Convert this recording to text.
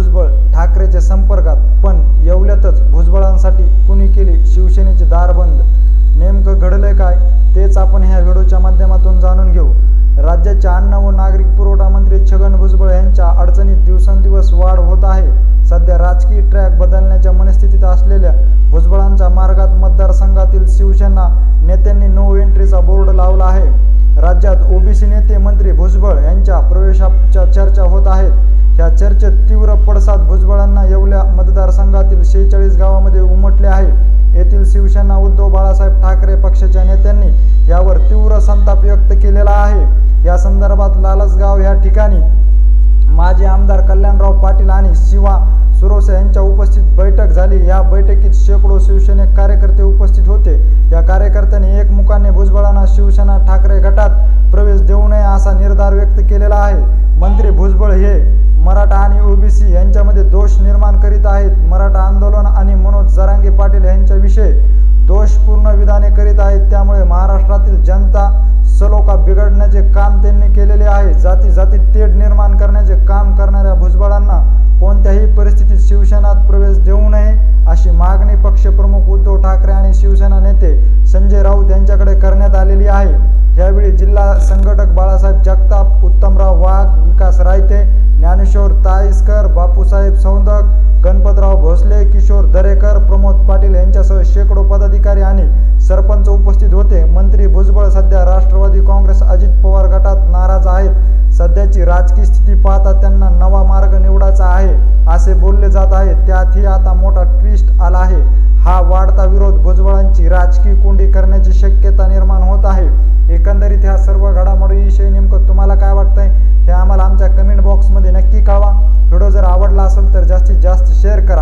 भुजबळ ठाकरेच्या संपर्कात, पण येवल्यातच भुजबळांसाठी कुणी केली शिवसेनेचे दार बंद? नेमकं घडलंय काय तेच आपण ह्या व्हिडिओच्या माध्यमातून जाणून घेऊ। राज्याचे अन्न व नागरिक पुरवठा मंत्री छगन भुजबळ यांच्या अडचणीत दिवसेंदिवस वाढ होत आहे। सध्या राजकीय ट्रॅक बदलण्याच्या मनस्थितीत असलेल्या भुजबळांच्या मार्गात मतदारसंघातील शिवसेना नेत्यांनी नो एंट्रीचा बोर्ड लावला आहे। राज्यात ओबीसी नेते मंत्री भुजबळ यांच्या प्रवेशाच्या चर्चा होत आहेत। या चर्चेत तीव्र पडसाद भुजबळांना येवल्या मतदारसंघातील 46 गावांमध्ये उमटले आहे। येथील शिवसेना उद्धव बाळासाहेब ठाकरे पक्षाच्या नेत्यांनी यावर तीव्र संताप व्यक्त केलेला आहे। या संदर्भात लालसगाव या ठिकाणी माजी आमदार कल्याणराव पाटील आणि शिवा सुरोसे यांच्या उपस्थित बैठक झाली। या बैठकीत शेकडो शिवसैनिक कार्यकर्ते उपस्थित होते। या कार्यकर्त्यांनी एकमुखाने भुजबळांना शिवसेना ठाकरे गटात प्रवेश देऊ नये असा निर्धार व्यक्त केलेला आहे। मंत्री भुजबळ हे मराठा आणि ओबीसी यांच्यामध्ये दोष निर्माण करीत आहेत। मराठा आंदोलन आणि मनोज जरांगे पाटील यांच्याविषयी दोषपूर्ण विधाने करीत आहेत। त्यामुळे महाराष्ट्रातील जनता सलोखा बिघडण्याचे काम त्यांनी केलेले आहे। जाती जातीत तेढ निर्माण करण्याचे काम करणाऱ्या भुजबळांना कोणत्याही परिस्थितीत शिवसेनेत प्रवेश देऊ नये अशी मागणी पक्षप्रमुख उद्धव ठाकरे आणि शिवसेना नेते संजय राऊत यांच्याकडे करण्यात आलेली आहे। यावेळी जिल्हा संघटक बाळासाहेब जगताप, उत्तमराव वाघ, विकास रायते, ज्ञानेश्वर ताईसकर, बापूसाहेब सौंदक, गणपतराव भोसले, किशोर दरेकर, प्रमोद पाटील यांच्यासह शेकडो पदाधिकारी आणि सरपंच उपस्थित होते। मंत्री भुजबळ सध्या राष्ट्रवादी काँग्रेस अजित पवार गटात नाराज आहेत। सध्याची राजकीय स्थिती पाहता त्यांना नवा मार्ग निवडायचा आहे असे बोलले जात आहे। त्यातही आता मोठा ट्विस्ट आला आहे। हा वाढता विरोध भुजबळांची राजकीय कोंडी करण्याची शक्यता निर्माण होत आहे। एकंदरीत ह्या सर्व घडामोडीविषयी नेमकं तुम्हाला काय वाटतंय हे आम्हाला आमच्या कमेंट बॉक्समध्ये नक्की कळवा। व्हिडिओ जर आवडला असेल तर जास्तीत जास्त शेअर करा।